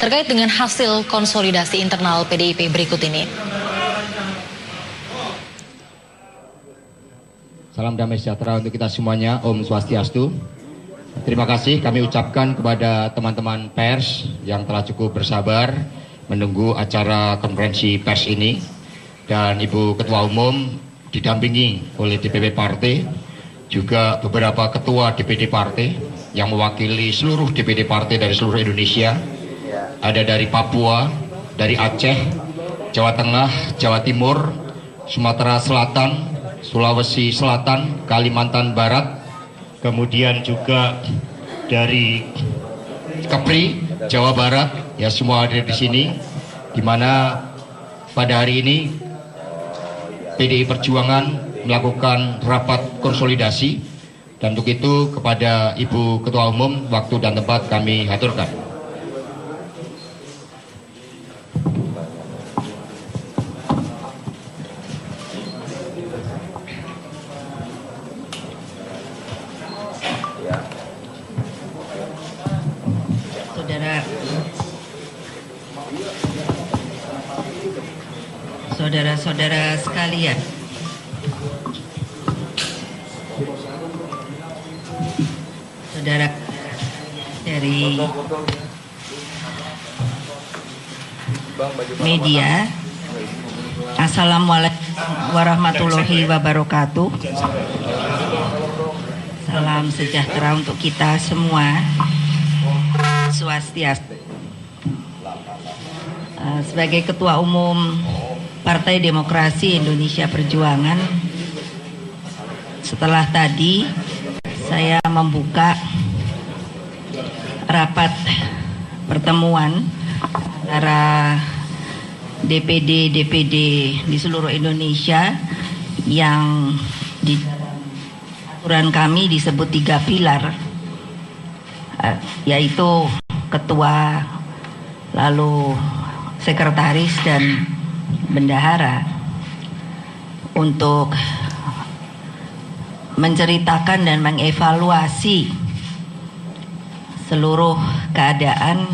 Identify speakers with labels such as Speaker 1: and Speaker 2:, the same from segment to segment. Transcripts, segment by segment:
Speaker 1: terkait dengan hasil konsolidasi internal PDIP berikut ini.
Speaker 2: Salam damai sejahtera untuk kita semuanya, Om Swastiastu. Terima kasih kami ucapkan kepada teman-teman pers yang telah cukup bersabar menunggu acara konferensi pers ini. Dan Ibu Ketua Umum didampingi oleh DPP Partai, juga beberapa ketua DPD Partai yang mewakili seluruh DPD Partai dari seluruh Indonesia. Ada dari Papua, dari Aceh, Jawa Tengah, Jawa Timur, Sumatera Selatan, Sulawesi Selatan, Kalimantan Barat, kemudian juga dari Kepri, Jawa Barat, ya semua ada di sini, di mana pada hari ini PDI Perjuangan melakukan rapat konsolidasi, dan untuk itu kepada Ibu Ketua Umum waktu dan tempat kami haturkan.
Speaker 3: Saudara-saudara sekalian, saudara dari media, Assalamualaikum warahmatullahi wabarakatuh. Salam sejahtera untuk kita semua. Swastiastu. Sebagai Ketua Umum Partai Demokrasi Indonesia Perjuangan, setelah tadi saya membuka rapat pertemuan antara DPD di seluruh Indonesia yang di aturan kami disebut 3 pilar, yaitu ketua, lalu sekretaris dan bendahara, untuk menceritakan dan mengevaluasi seluruh keadaan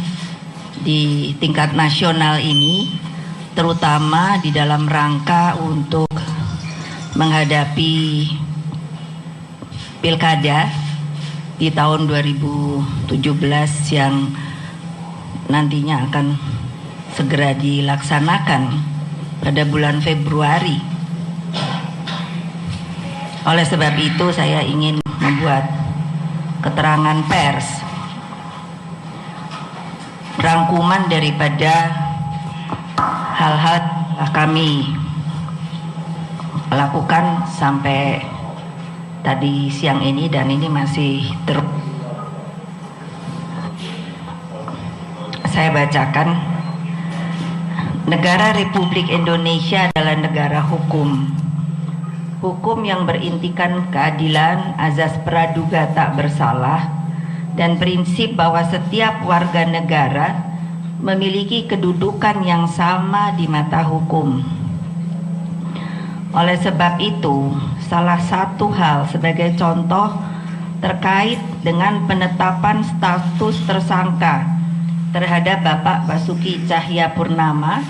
Speaker 3: di tingkat nasional ini, terutama di dalam rangka untuk menghadapi pilkada di tahun 2017 yang nantinya akan segera dilaksanakan pada bulan Februari. Oleh sebab itu saya ingin membuat keterangan pers, rangkuman daripada hal-hal yang kami lakukan sampai tadi siang ini, dan ini masih terus. Saya bacakan. Negara Republik Indonesia adalah negara hukum. Hukum yang berintikan keadilan, azas praduga tak bersalah, dan prinsip bahwa setiap warga negara memiliki kedudukan yang sama di mata hukum. Oleh sebab itu, salah satu hal sebagai contoh terkait dengan penetapan status tersangka terhadap Bapak Basuki Cahayapurnama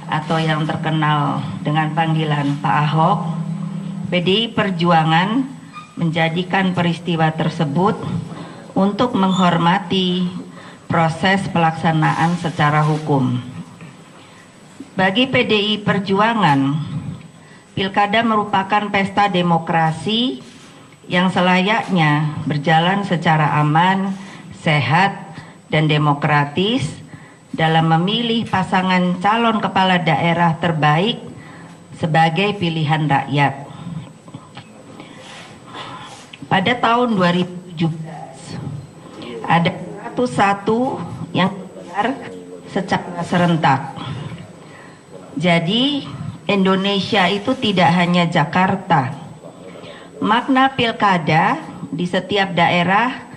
Speaker 3: atau yang terkenal dengan panggilan Pak Ahok, PDI Perjuangan menjadikan peristiwa tersebut untuk menghormati proses pelaksanaan secara hukum. Bagi PDI Perjuangan, pilkada merupakan pesta demokrasi yang selayaknya berjalan secara aman, sehat, dan demokratis dalam memilih pasangan calon kepala daerah terbaik sebagai pilihan rakyat. Pada tahun 2017 ada 101 yang digelar secara serentak. Jadi Indonesia itu tidak hanya Jakarta. Makna pilkada di setiap daerah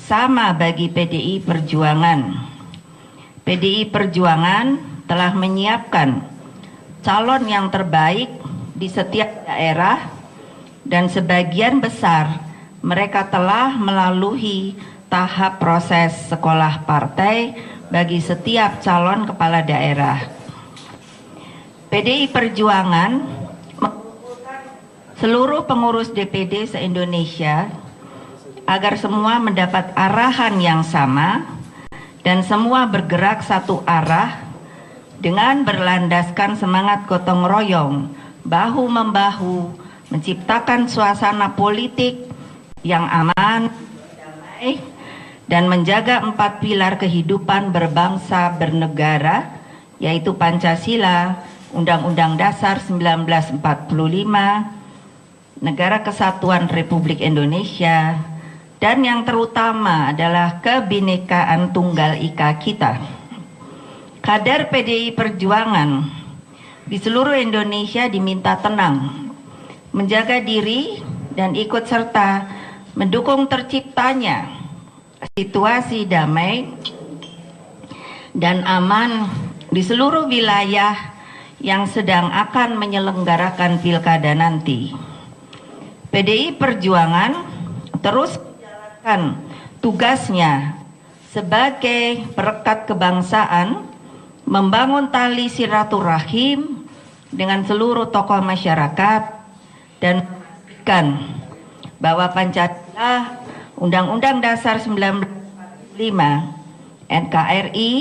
Speaker 3: sama bagi PDI Perjuangan. PDI Perjuangan telah menyiapkan calon yang terbaik di setiap daerah, dan sebagian besar mereka telah melalui tahap proses sekolah partai bagi setiap calon kepala daerah. PDI Perjuangan mengumpulkan seluruh pengurus DPD se-Indonesia agar semua mendapat arahan yang sama dan semua bergerak satu arah dengan berlandaskan semangat gotong royong, bahu-membahu, menciptakan suasana politik yang aman, damai, dan menjaga 4 pilar kehidupan berbangsa bernegara, yaitu Pancasila, Undang-Undang Dasar 1945, Negara Kesatuan Republik Indonesia, dan yang terutama adalah kebinekaan Tunggal Ika kita. Kader PDI Perjuangan di seluruh Indonesia diminta tenang, menjaga diri dan ikut serta mendukung terciptanya situasi damai dan aman di seluruh wilayah yang sedang akan menyelenggarakan pilkada nanti. PDI Perjuangan terus menjalankan tugasnya sebagai perekat kebangsaan, membangun tali silaturahim dengan seluruh tokoh masyarakat dan memastikan bahwa Pancasila, Undang-Undang Dasar 1945, NKRI,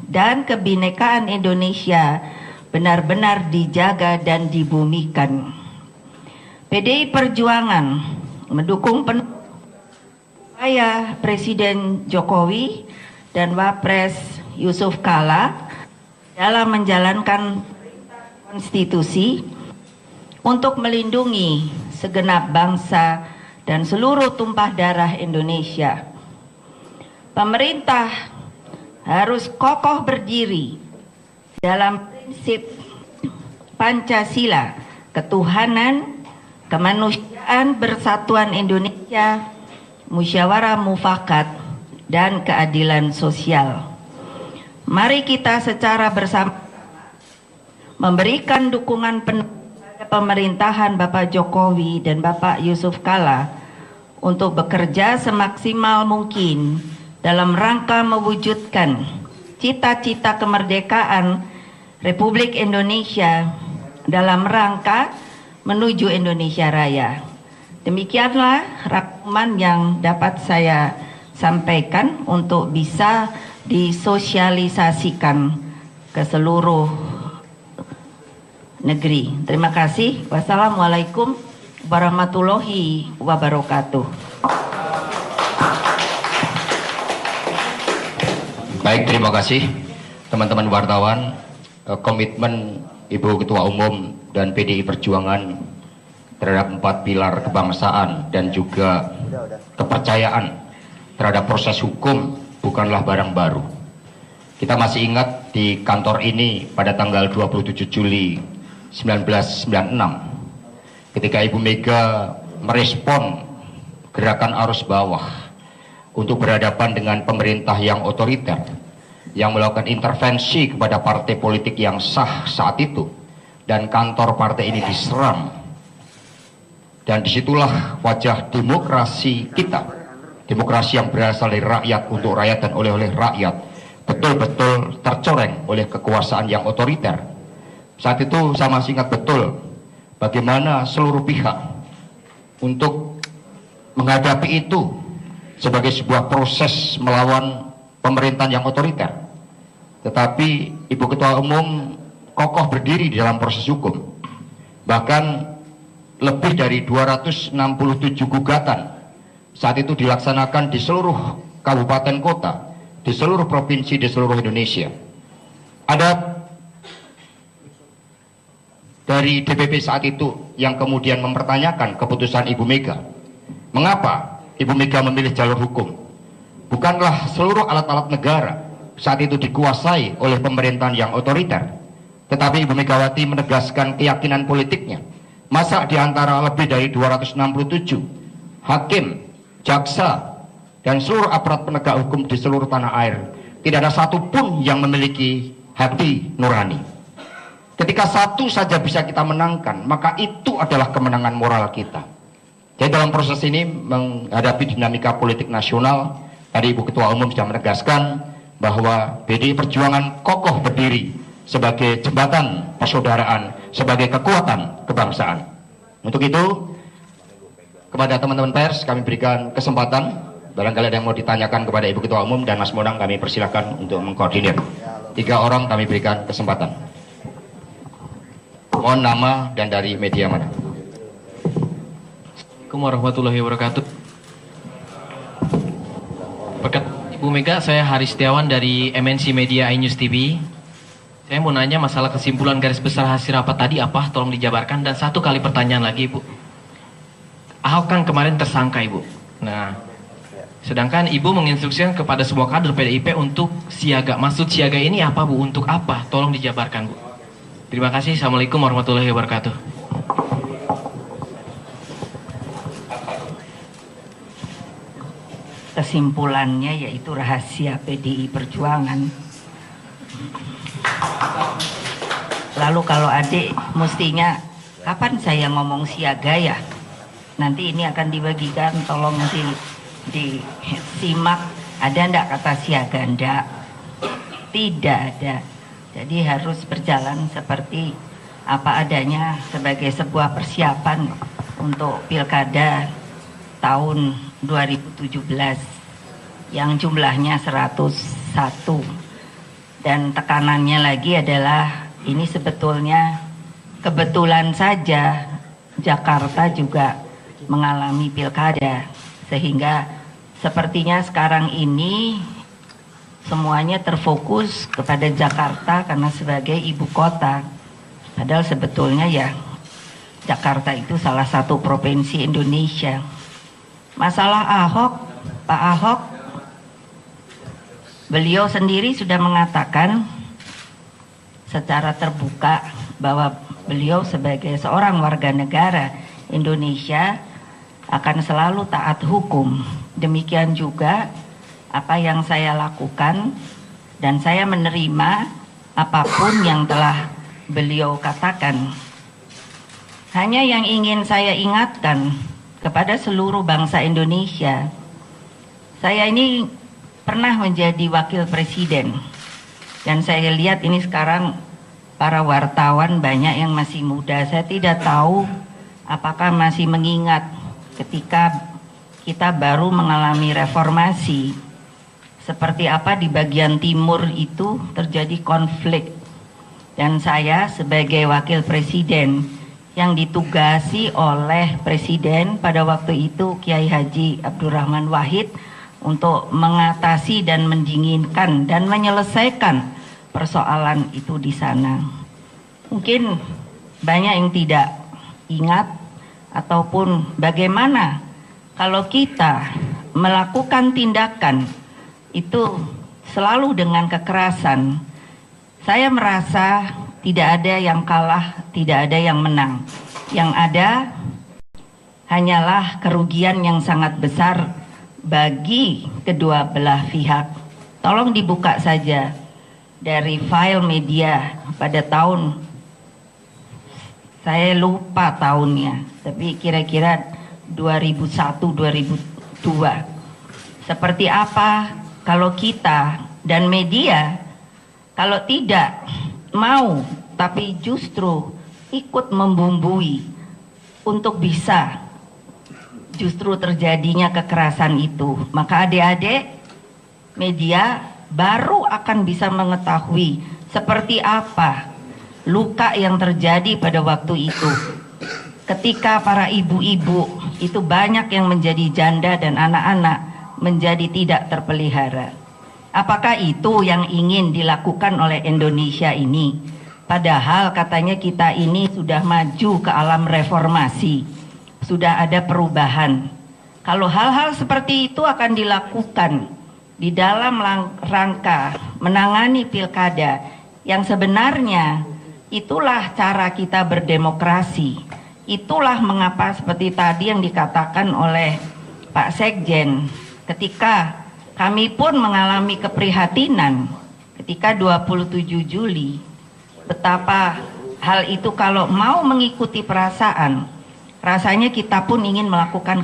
Speaker 3: dan kebinekaan Indonesia benar-benar dijaga dan dibumikan. PDI Perjuangan mendukung penuh upaya Presiden Jokowi dan Wapres Yusuf Kala dalam menjalankan konstitusi untuk melindungi segenap bangsa dan seluruh tumpah darah Indonesia. Pemerintah harus kokoh berdiri dalam prinsip Pancasila, ketuhanan, kemanusiaan, bersatuan Indonesia, musyawarah mufakat, dan keadilan sosial. Mari kita secara bersama memberikan dukungan penuh pada pemerintahan Bapak Jokowi dan Bapak Yusuf Kala untuk bekerja semaksimal mungkin dalam rangka mewujudkan cita-cita kemerdekaan Republik Indonesia dalam rangka menuju Indonesia Raya. Demikianlah rangkuman yang dapat saya sampaikan untuk bisa disosialisasikan ke seluruh negeri. Terima kasih. Wassalamualaikum warahmatullahi wabarakatuh.
Speaker 2: Baik, terima kasih teman-teman wartawan. Komitmen Ibu Ketua Umum dan PDI Perjuangan terhadap 4 pilar kebangsaan dan juga kepercayaan terhadap proses hukum bukanlah barang baru. Kita masih ingat di kantor ini pada tanggal 27 Juli 1996 ketika Ibu Mega merespon gerakan arus bawah untuk berhadapan dengan pemerintah yang otoriter yang melakukan intervensi kepada partai politik yang sah saat itu, dan kantor partai ini diserang. Dan disitulah wajah demokrasi kita, demokrasi yang berasal dari rakyat untuk rakyat dan oleh rakyat, betul-betul tercoreng oleh kekuasaan yang otoriter. Saat itu saya masih ingat betul bagaimana seluruh pihak untuk menghadapi itu sebagai sebuah proses melawan pemerintahan yang otoriter. Tetapi Ibu Ketua Umum kokoh berdiri di dalam proses hukum. Bahkan lebih dari 267 gugatan saat itu dilaksanakan di seluruh kabupaten kota, di seluruh provinsi, di seluruh Indonesia. Ada dari DPP saat itu yang kemudian mempertanyakan keputusan Ibu Mega. Mengapa Ibu Mega memilih jalur hukum? Bukanlah seluruh alat-alat negara saat itu dikuasai oleh pemerintahan yang otoriter, tetapi Ibu Megawati menegaskan keyakinan politiknya. Masa di antara lebih dari 267 hakim, jaksa, dan seluruh aparat penegak hukum di seluruh tanah air tidak ada satupun yang memiliki hati nurani? Ketika satu saja bisa kita menangkan, maka itu adalah kemenangan moral kita. Jadi dalam proses ini menghadapi dinamika politik nasional, tadi Ibu Ketua Umum sudah menegaskan bahwa PDI Perjuangan kokoh berdiri sebagai jembatan persaudaraan, sebagai kekuatan kebangsaan. Untuk itu, kepada teman-teman pers kami berikan kesempatan, barangkali ada yang mau ditanyakan kepada Ibu Ketua Umum dan Mas Monang, kami persilakan untuk mengkoordinir. 3 orang kami berikan kesempatan. Mohon nama dan dari media mana.
Speaker 4: Assalamualaikum warahmatullahi wabarakatuh. Berkat Ibu Mega, saya Haris Setiawan dari MNC Media iNews TV. Saya mau nanya masalah kesimpulan garis besar hasil rapat tadi apa, tolong dijabarkan. Dan 1 kali pertanyaan lagi, Ibu. Ahok kan kemarin tersangka, Ibu. Nah, sedangkan Ibu menginstruksikan kepada semua kader PDIP untuk siaga. Maksud siaga ini apa, Bu? Untuk apa? Tolong dijabarkan, Bu. Terima kasih. Assalamualaikum warahmatullahi wabarakatuh.
Speaker 3: Kesimpulannya yaitu rahasia PDI Perjuangan. Lalu kalau adik mestinya kapan saya ngomong siaga ya? Nanti ini akan dibagikan, tolong disimak. Ada ndak kata siaga? Ndak. Tidak ada. Jadi harus berjalan seperti apa adanya sebagai sebuah persiapan untuk pilkada tahun 2017 yang jumlahnya 101. Dan tekanannya lagi adalah ini sebetulnya kebetulan saja Jakarta juga mengalami pilkada, sehingga sepertinya sekarang ini semuanya terfokus kepada Jakarta karena sebagai ibu kota. Padahal sebetulnya ya Jakarta itu salah satu provinsi Indonesia. Masalah Ahok, Pak Ahok, beliau sendiri sudah mengatakan secara terbuka bahwa beliau sebagai seorang warga negara Indonesia akan selalu taat hukum. Demikian juga apa yang saya lakukan, dan saya menerima apapun yang telah beliau katakan. Hanya yang ingin saya ingatkan kepada seluruh bangsa Indonesia, saya ini pernah menjadi wakil presiden. Dan saya lihat ini sekarang para wartawan banyak yang masih muda. Saya tidak tahu apakah masih mengingat ketika kita baru mengalami reformasi, seperti apa di bagian timur itu terjadi konflik. Dan saya sebagai wakil presiden yang ditugasi oleh presiden pada waktu itu Kiai Haji Abdurrahman Wahid untuk mengatasi dan mendinginkan dan menyelesaikan persoalan itu di sana. Mungkin banyak yang tidak ingat, ataupun bagaimana kalau kita melakukan tindakan itu selalu dengan kekerasan. Saya merasa tidak ada yang kalah, tidak ada yang menang. Yang ada hanyalah kerugian yang sangat besar bagi kedua belah pihak. Tolong dibuka saja dari file media pada tahun, saya lupa tahunnya, tapi kira-kira 2001-2002. Seperti apa kalau kita dan media kalau tidak mau tapi justru ikut membumbui untuk bisa justru terjadinya kekerasan itu, maka adik-adik media baru akan bisa mengetahui seperti apa luka yang terjadi pada waktu itu. Ketika para ibu-ibu itu banyak yang menjadi janda dan anak-anak menjadi tidak terpelihara. Apakah itu yang ingin dilakukan oleh Indonesia ini? Padahal katanya kita ini sudah maju ke alam reformasi, sudah ada perubahan. Kalau hal-hal seperti itu akan dilakukan di dalam rangka menangani pilkada, yang sebenarnya itulah cara kita berdemokrasi. Itulah mengapa seperti tadi yang dikatakan oleh Pak Sekjen, ketika kami pun mengalami keprihatinan ketika 27 Juli, betapa hal itu kalau mau mengikuti perasaan, rasanya kita pun ingin melakukan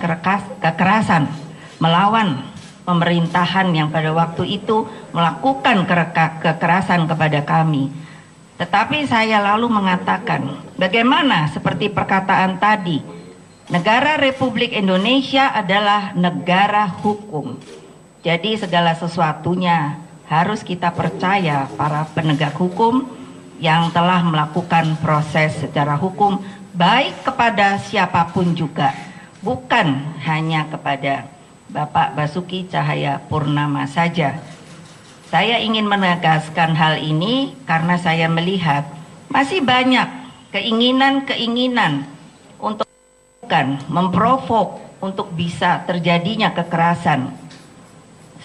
Speaker 3: kekerasan, melawan pemerintahan yang pada waktu itu melakukan kekerasan kepada kami. Tetapi saya lalu mengatakan, bagaimana seperti perkataan tadi, negara Republik Indonesia adalah negara hukum. Jadi segala sesuatunya harus kita percaya para penegak hukum yang telah melakukan proses secara hukum, baik kepada siapapun juga, bukan hanya kepada Bapak Basuki Cahayapurnama saja. Saya ingin menegaskan hal ini karena saya melihat masih banyak keinginan-keinginan untuk memprovok untuk bisa terjadinya kekerasan.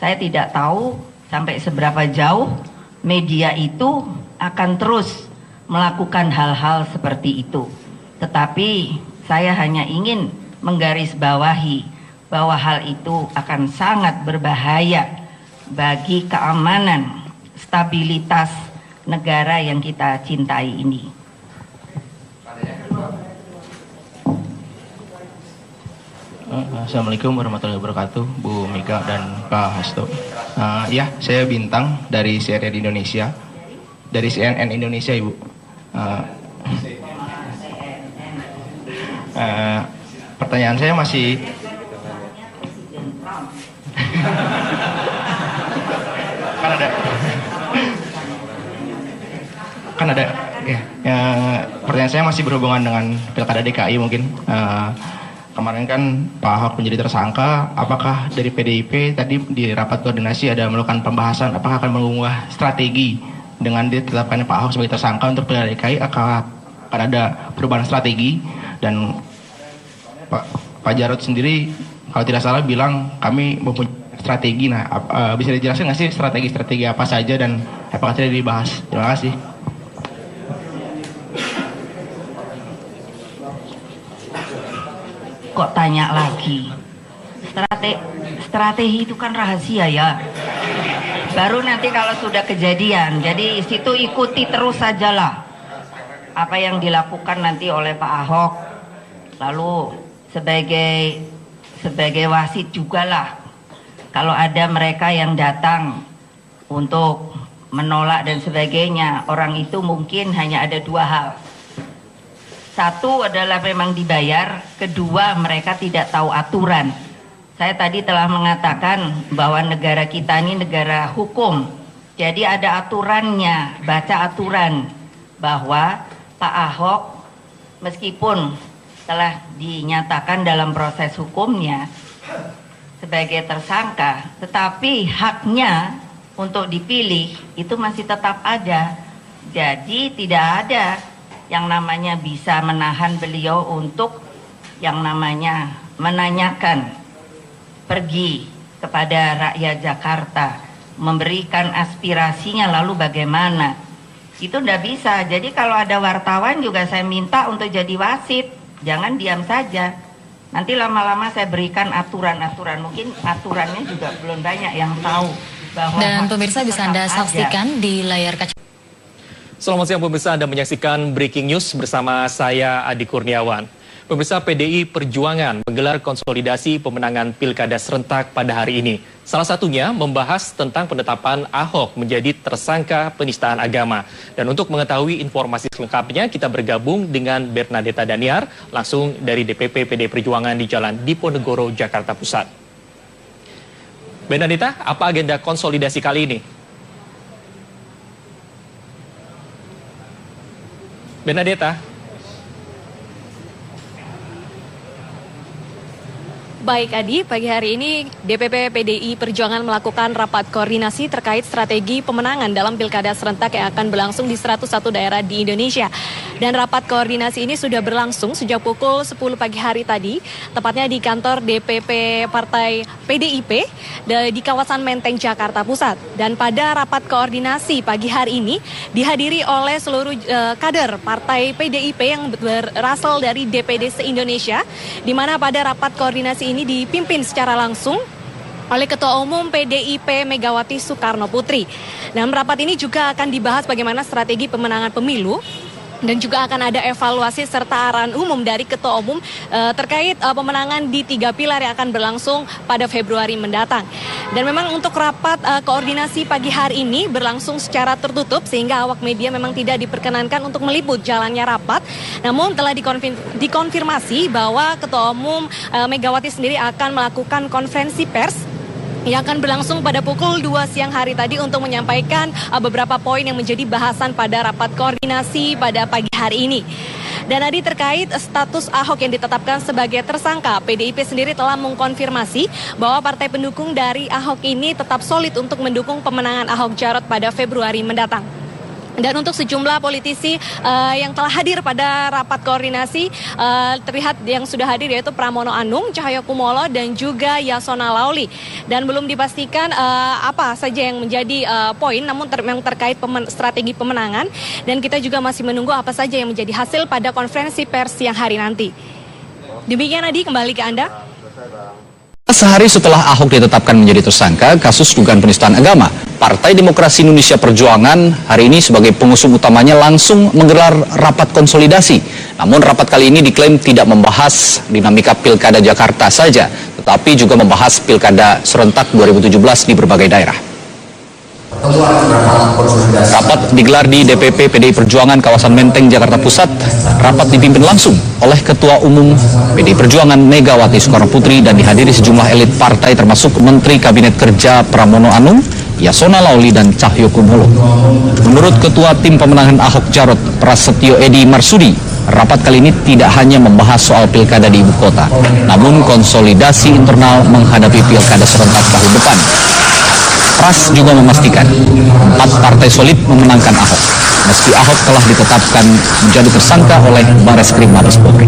Speaker 3: Saya tidak tahu sampai seberapa jauh media itu akan terus melakukan hal-hal seperti itu. Tetapi saya hanya ingin menggarisbawahi bahwa hal itu akan sangat berbahaya bagi keamanan, stabilitas negara yang kita cintai ini.
Speaker 5: Assalamualaikum warahmatullahi wabarakatuh, Bu Mega dan Pak Hasto. Ya, saya Bintang dari CNN Indonesia. Dari CNN Indonesia, Ibu. Pertanyaan saya masih kan ada pertanyaan saya masih berhubungan dengan Pilkada DKI mungkin. Kemarin kan Pak Ahok menjadi tersangka, apakah dari PDIP tadi di rapat koordinasi ada melakukan pembahasan apakah akan mengubah strategi dengan ditetapkannya Pak Ahok sebagai tersangka untuk Pilkada DKI, akan ada perubahan strategi? Dan Pak Jarod sendiri kalau tidak salah bilang kami mempunyai strategi. Nah, bisa dijelaskan nggak sih strategi-strategi apa saja dan apakah tidak dibahas? Terima kasih.
Speaker 3: Kok tanya lagi? Strategi itu kan rahasia ya. Baru nanti kalau sudah kejadian. Jadi situ ikuti terus sajalah apa yang dilakukan nanti oleh Pak Ahok. Lalu sebagai wasit juga lah. Kalau ada mereka yang datang untuk menolak dan sebagainya, orang itu mungkin hanya ada dua hal. Satu adalah memang dibayar, kedua mereka tidak tahu aturan. Saya tadi telah mengatakan bahwa negara kita ini negara hukum. Jadi ada aturannya, baca aturan. Bahwa Pak Ahok meskipun telah dinyatakan dalam proses hukumnya sebagai tersangka, tetapi haknya untuk dipilih itu masih tetap ada. Jadi tidak ada yang namanya bisa menahan beliau untuk yang namanya menanyakan, pergi kepada rakyat Jakarta, memberikan aspirasinya lalu bagaimana. Itu tidak bisa. Jadi kalau ada wartawan juga saya minta untuk jadi wasit, jangan diam saja. Nanti lama-lama saya berikan aturan-aturan, mungkin aturannya juga belum banyak yang tahu. Bahwa
Speaker 1: dan pemirsa bisa Anda saksikan di layar kaca.
Speaker 6: Selamat siang pemirsa, Anda menyaksikan Breaking News bersama saya Adi Kurniawan. Pemirsa, PDI Perjuangan menggelar konsolidasi pemenangan Pilkada serentak pada hari ini. Salah satunya membahas tentang penetapan Ahok menjadi tersangka penistaan agama. Dan untuk mengetahui informasi selengkapnya, kita bergabung dengan Bernadetta Daniar, langsung dari DPP PDI Perjuangan di Jalan Diponegoro, Jakarta Pusat. Bernadetta, apa agenda konsolidasi kali ini? Bernadetta.
Speaker 7: Baik Adi, pagi hari ini DPP PDI Perjuangan melakukan rapat koordinasi terkait strategi pemenangan dalam Pilkada serentak yang akan berlangsung di 101 daerah di Indonesia. Dan rapat koordinasi ini sudah berlangsung sejak pukul 10 pagi hari tadi, tepatnya di kantor DPP Partai PDIP di kawasan Menteng, Jakarta Pusat. Dan pada rapat koordinasi pagi hari ini dihadiri oleh seluruh kader Partai PDIP yang berasal dari DPD se-Indonesia, di mana pada rapat koordinasi ini dipimpin secara langsung oleh Ketua Umum PDIP Megawati Soekarno Putri. Dalam rapat ini juga akan dibahas bagaimana strategi pemenangan pemilu dan juga akan ada evaluasi serta arahan umum dari Ketua Umum terkait pemenangan di 3 pilar yang akan berlangsung pada Februari mendatang. Dan memang untuk rapat koordinasi pagi hari ini berlangsung secara tertutup sehingga awak media memang tidak diperkenankan untuk meliput jalannya rapat. Namun telah dikonfirmasi bahwa Ketua Umum Megawati sendiri akan melakukan konferensi pers yang akan berlangsung pada pukul 2 siang hari tadi untuk menyampaikan beberapa poin yang menjadi bahasan pada rapat koordinasi pada pagi hari ini. Dan tadi terkait status Ahok yang ditetapkan sebagai tersangka, PDIP sendiri telah mengkonfirmasi bahwa partai pendukung dari Ahok ini tetap solid untuk mendukung pemenangan Ahok Jarot pada Februari mendatang. Dan untuk sejumlah politisi yang telah hadir pada rapat koordinasi, terlihat yang sudah hadir yaitu Pramono Anung, Cahyokumolo, dan juga Yasona Lauli. Dan belum dipastikan apa saja yang menjadi poin, namun yang terkait strategi pemenangan. Dan kita juga masih menunggu apa saja yang menjadi hasil pada konferensi pers siang hari nanti. Demikian Adi, kembali ke Anda.
Speaker 8: Sehari setelah Ahok ditetapkan menjadi tersangka kasus dugaan penistaan agama, Partai Demokrasi Indonesia Perjuangan hari ini sebagai pengusung utamanya langsung menggelar rapat konsolidasi. Namun rapat kali ini diklaim tidak membahas dinamika Pilkada Jakarta saja, tetapi juga membahas Pilkada serentak 2017 di berbagai daerah. Rapat digelar di DPP PDI Perjuangan kawasan Menteng, Jakarta Pusat. Rapat dipimpin langsung oleh Ketua Umum PDI Perjuangan Megawati Soekarno Putri dan dihadiri sejumlah elit partai termasuk Menteri Kabinet Kerja Pramono Anung, Yasona Lauli, dan Cahyokumolo. Menurut Ketua Tim Pemenangan Ahok Jarot Prasetyo Edi Marsudi, rapat kali ini tidak hanya membahas soal pilkada di ibu kota, namun konsolidasi internal menghadapi pilkada serentak tahun depan. Pras juga memastikan 4 partai solid memenangkan Ahok, meski Ahok telah ditetapkan menjadi tersangka oleh Bareskrim Mabes Polri.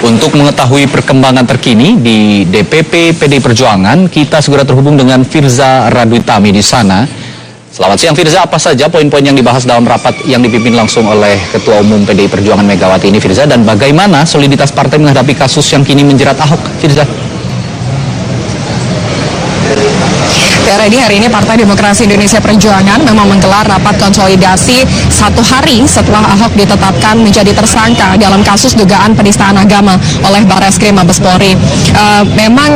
Speaker 8: Untuk mengetahui perkembangan terkini di DPP PDI Perjuangan, kita segera terhubung dengan Firza Radwitami di sana. Selamat siang Firza, apa saja poin-poin yang dibahas dalam rapat yang dipimpin langsung oleh Ketua Umum PDI Perjuangan Megawati ini Firza, dan bagaimana soliditas partai menghadapi kasus yang kini menjerat Ahok, Firza?
Speaker 9: Hari ini Partai Demokrasi Indonesia Perjuangan memang menggelar rapat konsolidasi 1 hari setelah Ahok ditetapkan menjadi tersangka dalam kasus dugaan penistaan agama oleh Bareskrim Mabes Polri. Memang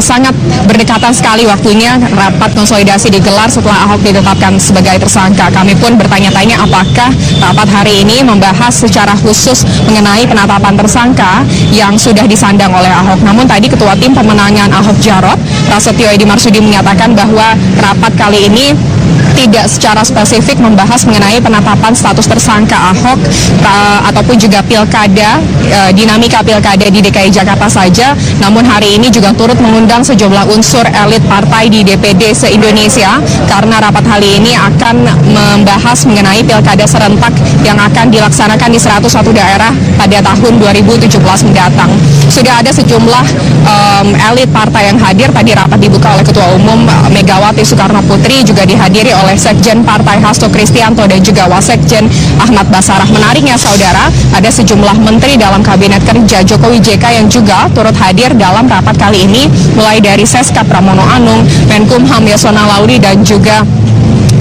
Speaker 9: sangat berdekatan sekali waktunya rapat konsolidasi digelar setelah Ahok ditetapkan sebagai tersangka. Kami pun bertanya-tanya apakah rapat hari ini membahas secara khusus mengenai penetapan tersangka yang sudah disandang oleh Ahok. Namun tadi Ketua Tim Pemenangan Ahok Jarot Prasetyo Edi Marsudi menyatakan bahwa rapat kali ini tidak secara spesifik membahas mengenai penetapan status tersangka Ahok ataupun juga pilkada, dinamika pilkada di DKI Jakarta saja. Namun hari ini juga turut mengundang sejumlah unsur elit partai di DPD se-Indonesia karena rapat kali ini akan membahas mengenai pilkada serentak yang akan dilaksanakan di 101 daerah pada tahun 2017 mendatang. Sudah ada sejumlah elit partai yang hadir. Tadi rapat dibuka oleh Ketua Umum Megawati Soekarno Putri, juga dihadiri oleh Sekjen Partai Hasto Kristianto dan juga Wasekjen Ahmad Basarah. Menariknya saudara, ada sejumlah menteri dalam Kabinet Kerja Jokowi JK yang juga turut hadir dalam rapat kali ini, mulai dari Seskap Pramono Anung, Menkumham Yasona Lauli, dan juga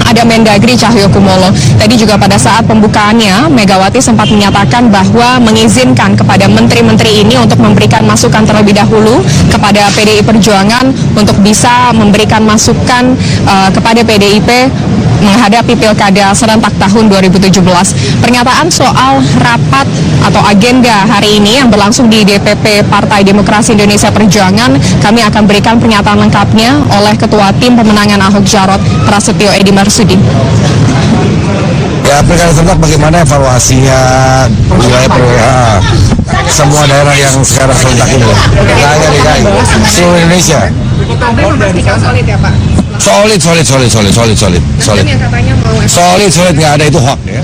Speaker 9: ada Mendagri Cahyokumolo. Tadi juga pada saat pembukaannya, Megawati sempat menyatakan bahwa mengizinkan kepada menteri-menteri ini untuk memberikan masukan terlebih dahulu kepada PDI Perjuangan untuk bisa memberikan masukan kepada PDIP menghadapi pilkada serentak tahun 2017. Pernyataan soal rapat atau agenda hari ini yang berlangsung di DPP Partai Demokrasi Indonesia Perjuangan, kami akan berikan pernyataan lengkapnya oleh Ketua Tim Pemenangan Ahok Jarot Prasetyo Edi Marsudi.
Speaker 10: Ya, pilkada serentak bagaimana evaluasinya wilayah semua daerah yang sekarang serentak ini, hanya DKI, seluruh Indonesia.
Speaker 9: Solid ya Pak?
Speaker 10: Solid, nggak ada itu hoax ya.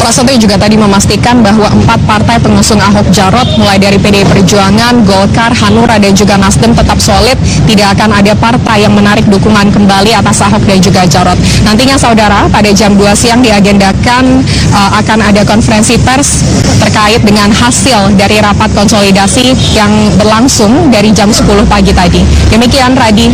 Speaker 9: Prasetyo juga tadi memastikan bahwa 4 partai pengusung Ahok Jarot mulai dari PDI Perjuangan, Golkar, Hanura dan juga Nasdem tetap solid, tidak akan ada partai yang menarik dukungan kembali atas Ahok dan juga Jarot. Nantinya saudara, pada jam 2 siang diagendakan akan ada konferensi pers terkait dengan hasil dari rapat konsolidasi yang berlangsung dari jam 10 pagi tadi. Demikian Radi.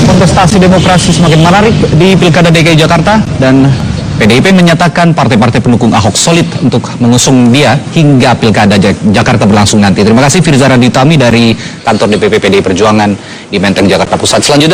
Speaker 8: Kontestasi demokrasi semakin menarik di Pilkada DKI Jakarta dan PDIP menyatakan partai-partai pendukung Ahok solid untuk mengusung dia hingga Pilkada Jakarta berlangsung nanti. Terima kasih Firza Raditami dari kantor DPP PDI Perjuangan di Menteng, Jakarta Pusat. Selanjutnya